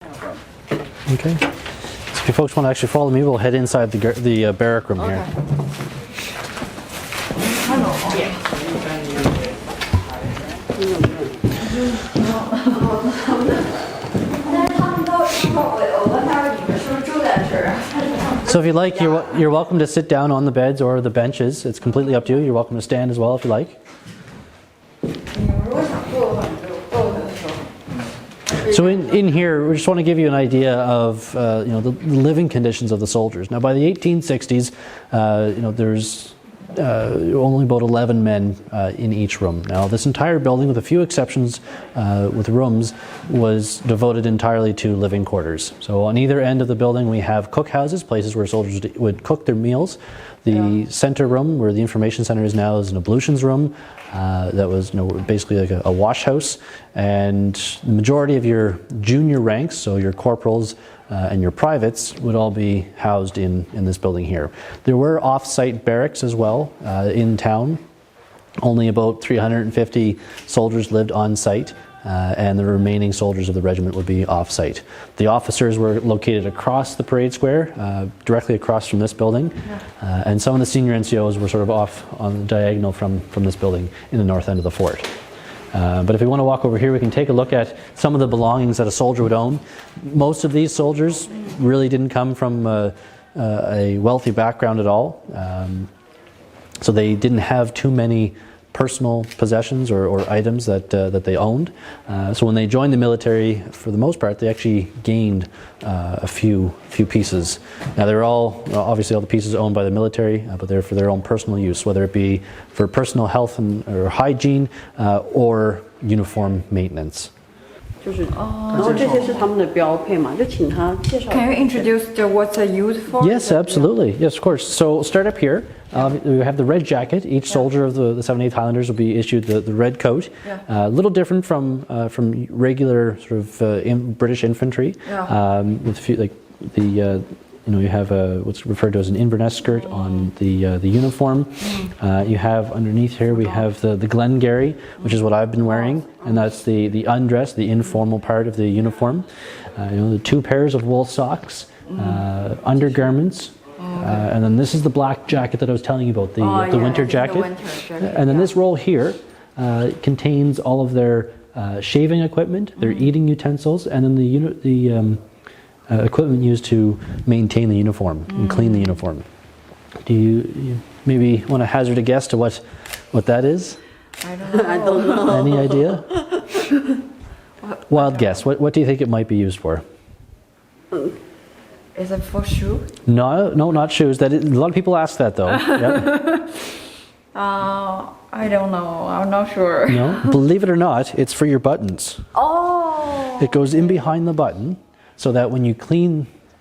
Okay. So if you folks want to actually follow me, we'll head inside the barrack room here. So if you like, you're welcome to sit down on the beds or the benches. It's completely up to you. You're welcome to stand as well if you like. So in here, we just want to give you an idea of the living conditions of the soldiers. Now, by the 1860s, there's only about 11 men in each room. Now, this entire building, with a few exceptions with rooms, was devoted entirely to living quarters. So on either end of the building, we have cookhouses, places where soldiers would cook their meals. The center room, where the information center is now, is an ablutions room. That was basically like a wash house. And the majority of your junior ranks, so your corporals and your privates, would all be housed in this building here. There were off-site barracks as well in town. Only about 350 soldiers lived on site. And the remaining soldiers of the regiment would be off-site. The officers were located across the parade square, directly across from this building, and some of the senior NCOs were sort of off on the diagonal from this building in the north end of the fort. But if we want to walk over here, we can take a look at some of the belongings that a soldier would own. Most of these soldiers really didn't come from a wealthy background at all, so they didn't have too many personal possessions or items that they owned. So when they joined the military, for the most part, they actually gained a few pieces. Now they're all, obviously all the pieces owned by the military, but they're for their own personal use, whether it be for personal health or hygiene or uniform maintenance. Can you introduce what's a uniform? Yes, absolutely. Yes, of course. So we'll start up here. We have the red jacket. Each soldier of the 78th Highlanders will be issued the red coat. A little different from regular sort of British infantry. With a few, like you have what's referred to as an Inverness skirt on the uniform. You have underneath here we have the Glengarry, which is what I've been wearing, and that's the undress, the informal part of the uniform. The two pairs of wool socks, undergarments. And then this is the black jacket that I was telling you about, the winter jacket. And then this roll here contains all of their shaving equipment, their eating utensils, and then the equipment used to maintain the uniform and clean the uniform. Do you maybe want to hazard a guess to what that is? I don't know. Any idea? Wild guess. What do you think it might be used for? Is it for shoe? No, not shoes. A lot of people ask that though. Yep. I don't know. I'm not sure. No, believe it or not, it's for your buttons. Oh. It goes in behind the button, so that when you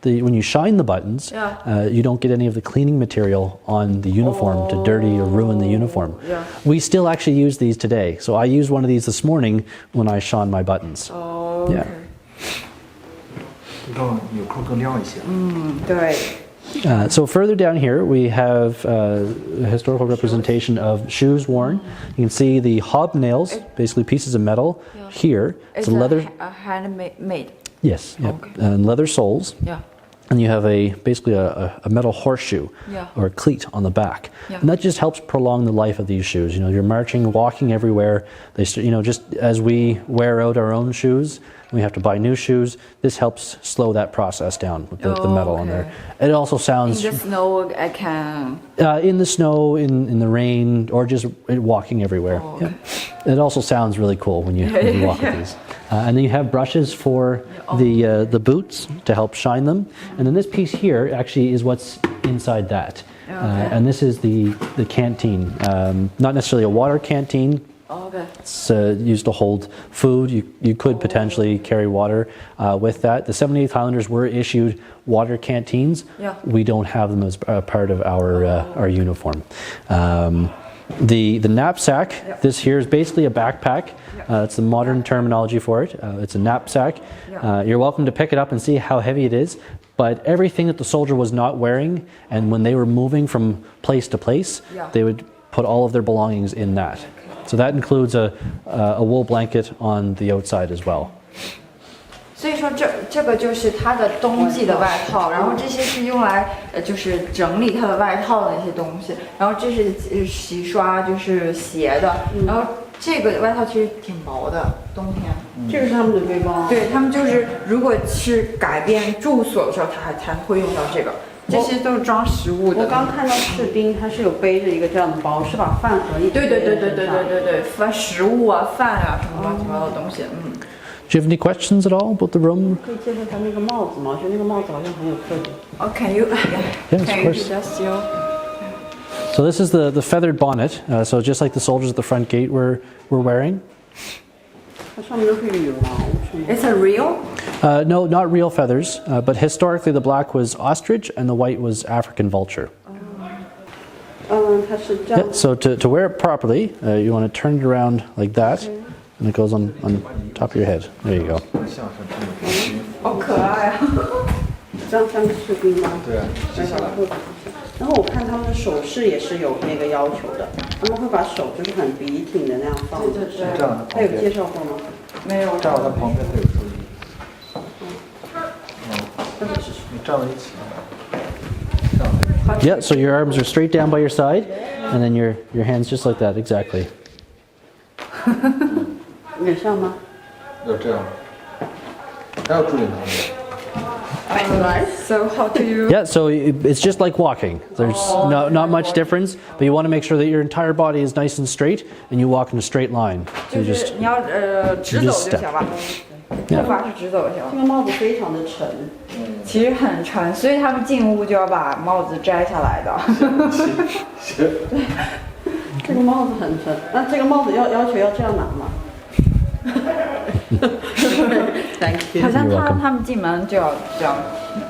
when you shine the buttons, you don't get any of the cleaning material on the uniform to dirty or ruin the uniform. We still actually use these today. So I used one of these this morning when I shone my buttons. Oh, okay. Yeah. So further down here we have a historical representation of shoes worn. You can see the hobnails, basically pieces of metal here. It's a leather. handmade. Yes, yep. And leather soles. Yeah. And you have basically a metal horseshoe or a cleat on the back. And that just helps prolong the life of these shoes. You're marching, walking everywhere. They just as we wear out our own shoes, we have to buy new shoes. This helps slow that process down with the metal on there. It also sounds in the snow. I can. In the snow, in the rain, or just walking everywhere. Oh, okay. It also sounds really cool when you walk with these. And then you have brushes for the boots to help shine them. And then this piece here actually is what's inside that. And this is the canteen. Not necessarily a water canteen. It's used to hold food. You could potentially carry water with that. The 78th Highlanders were issued water canteens. We don't have them as part of our uniform. The knapsack, this here is basically a backpack. It's the modern terminology for it. It's a knapsack. You're welcome to pick it up and see how heavy it is. But everything that the soldier was not wearing, and when they were moving from place to place, they would put all of their belongings in that. So that includes a wool blanket on the outside as well. 所以说这个就是它的冬季的外套，然后这些是用来就是整理它的外套的那些东西，然后这是洗刷就是鞋的，然后这个外套其实挺薄的，冬天。这个是他们的背包。对他们就是如果是改变住所的时候，才会用到这个。这些都是装食物的。我刚看到士兵他是有背着一个这样的包，是把饭盒一起对，放食物啊、饭啊什么乱七八糟的东西。Do you have any questions at all about the room? 可以介绍他那个帽子吗？我觉得那个帽子好像很有特点。Oh, can you? Yes, can of you course. just you? So this is the feathered bonnet. So just like the soldiers at the front gate were wearing. 它上面都是羽毛，是吗？ It's a real? No, not real feathers, but historically the black was ostrich and the white was African vulture. 它是这样。 Yeah, so to wear it properly, you want to turn it around like that, and it goes on top of your head. There you go. 好可爱啊！这样像士兵吗？对啊，接下来。然后我看他们的手势也是有那个要求的，他们会把手就是很笔挺的那样放着。对这样的他有介绍过吗？没有。站到它旁边会有注意。你站在一起。 Yeah, so your arms are straight down by your side, and then your hands just like that, exactly. 有点像吗？要这样，还要注意旁边。 So how do you? Yeah, so it's just like walking. There's not much difference, but you want to make sure that your entire body is nice and straight, and you walk in a straight line. So 就 you 是 just 你要直走就行吧，步伐是直走就行。这个帽子非常的沉，其实很沉，所以他们进屋就要把帽子摘下来的。这个帽子很沉。那这个帽子要求要这样拿吗？Thank you。好像 You're welcome. 他们进门就要这样。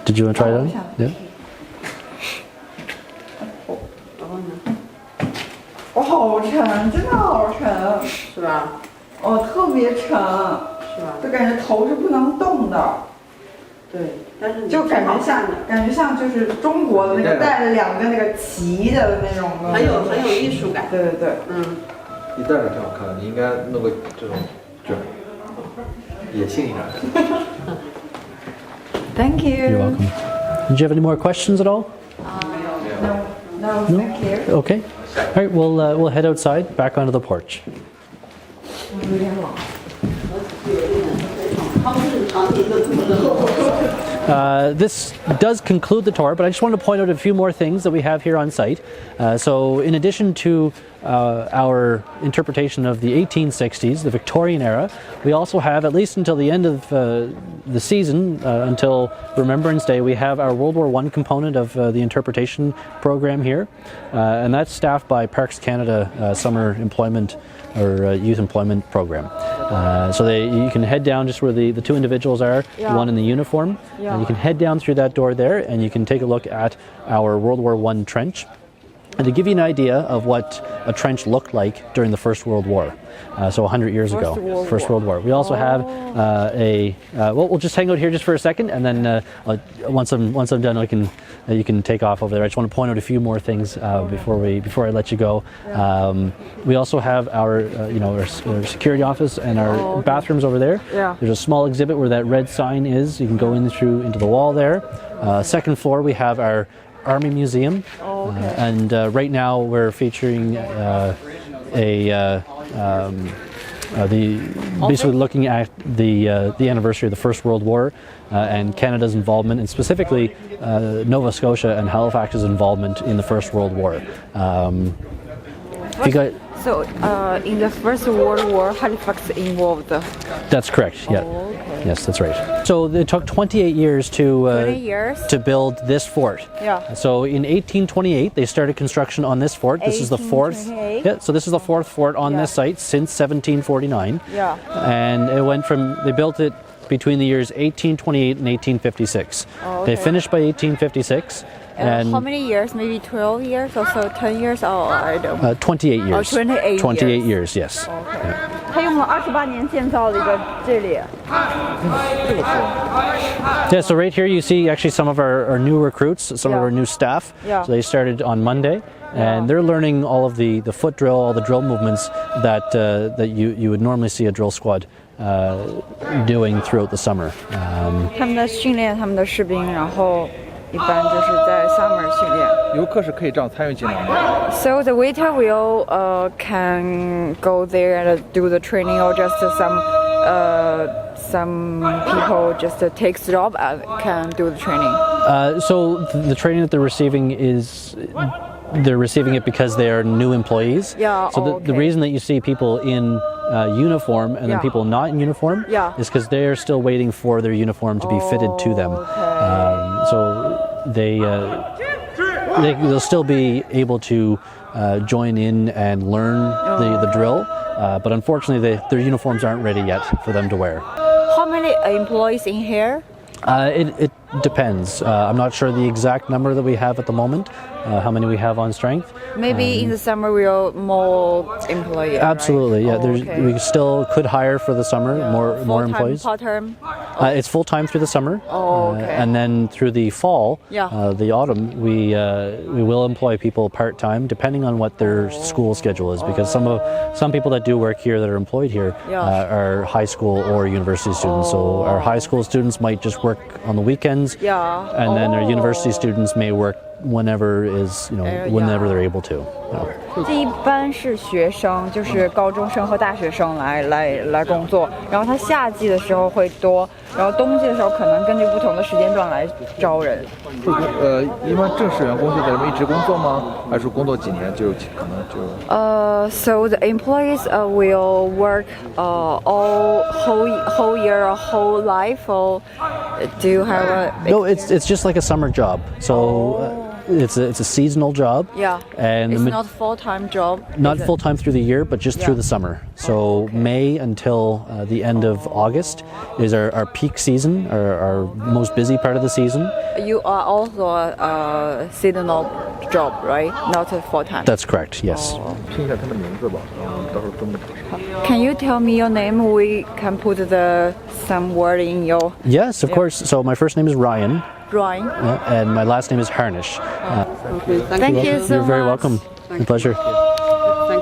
Did you want to try it on? Yeah. 然后呢？哇，好沉，真的好沉，是吧？哦，特别沉，是吧？就感觉头是不能动的，对，但是就感觉像就是中国的那个带着两个那个旗的那种，很有艺术感。对，你戴着挺好看的，你应该弄个这种卷，野性一点的。 Thank you. You're welcome. Did you have any more questions at all? No, thank you. Okay. All right, we'll head outside, back onto the porch. 有点冷。 This does conclude the tour, but I just want to point out a few more things that we have here on site. So in addition to our interpretation of the 1860s, the Victorian era, we also have, at least until the end of the season, until Remembrance Day, we have our World War I component of the interpretation program here. And that's staffed by Parks Canada Summer Employment or Youth Employment Program. So you can head down just where the two individuals are, the one in the uniform, and you can head down through that door there and you can take a look at our World War I trench. And to give you an idea of what a trench looked like during the First World War, so 100 years ago, First World War. We also have well, we'll just hang out here just for a second, and then once I'm done, you can take off over there. I just want to point out a few more things before I let you go. We also have our our security office and our bathrooms over there. Yeah. There's a small exhibit where that red sign is. You can go into the wall there. Second floor, we have our Army Museum, and right now we're featuring basically looking at the anniversary of the First World War and Canada's involvement, and specifically Nova Scotia and Halifax's involvement in the First World War. So in the First World War, Halifax involved. That's correct. Yeah. Oh, okay. Yes, that's right. So it took 28 years to build this fort. Yeah. So in 1828 they started construction on this fort. This is the fourth. 1828? Yeah. So this is the fourth fort on this site since 1749. Yeah. And they built it between the years 1828 and 1856. Oh, They okay. finished by 1856. And how many years? Maybe 12 years or so, 10 years? Oh, I don't know. 28 years. 28 28 years. years, yes. Okay. 他用了28年建造了一个这里。 Yeah, so right here you see actually some of our new recruits, some of Yeah. our new staff. Yeah. So they started on Monday, and they're learning all of the foot drill, all the drill movements that you would normally see a drill squad doing throughout the summer. 他们在训练他们的士兵，然后一般就是在 summer 训练。游客是可以这样参与进来吗？ So the waiter will can go there and do the training, or just some people just takes the job and can do the training. So the training that they're receiving is they're receiving it because they are new employees. Yeah, So the okay. reason that you see people in uniform and then Yeah. people not in uniform Yeah. is because they're still waiting for their uniform to be fitted to them. So they'll still be able to join in and learn the drill, but unfortunately their uniforms aren't ready yet for them to wear. How many employees in here? It depends. I'm not sure the exact number that we have at the moment, how many we have on strength. Maybe in the summer we'll more employees. Absolutely, yeah. Okay. We still could hire for the summer more employees. Part-time. It's full time through the summer, Okay. and then through the fall, Yeah. the autumn, we will employ people part time depending on what their school schedule is. Because some people that do work here that are employed here Yeah. are high school or university students. So our high school students might just work on the weekends, Yeah. and then our university students may work whenever whenever they're able to. Yeah. 这一般是学生，就是高中生和大学生来工作，然后他夏季的时候会多，然后冬季的时候可能根据不同的时间段来招人。一般正式员工就在这边一直工作吗？还是工作几年就可能就So the employees will work all whole year or whole life, or do you have a? No, it's just like a summer job. So it's a seasonal job. Yeah. And It's not full-time job. not is it? full time through the year, but just through the summer. So May until the end of August is our peak season, our most busy part of the season. You are also a seasonal job, right? Not a full-time. That's correct. Yes. 听一下他的名字吧，然后到时候分不成。 Can you tell me your name? We can put some word in your Yes, of course. So my first name is Ryan, drawing. and my last name is Harnish. Okay, Thank you so You're very much. welcome. My pleasure.